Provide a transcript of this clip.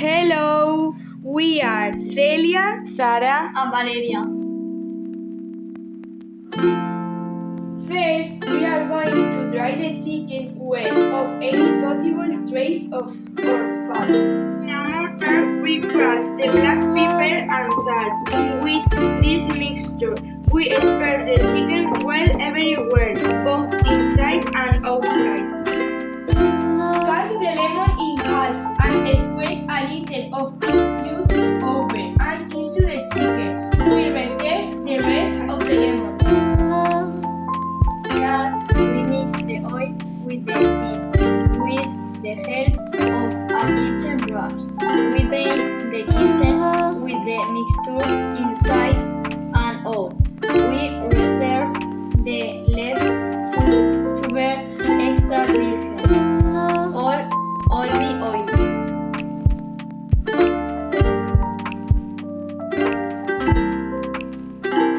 Hello, we are Celia, Sara, and Valeria. First, we are going to dry the chicken well of any possible trace of or fat. In a mortar, we crush the black pepper and salt. With this mixture, we spread the chicken well everywhere.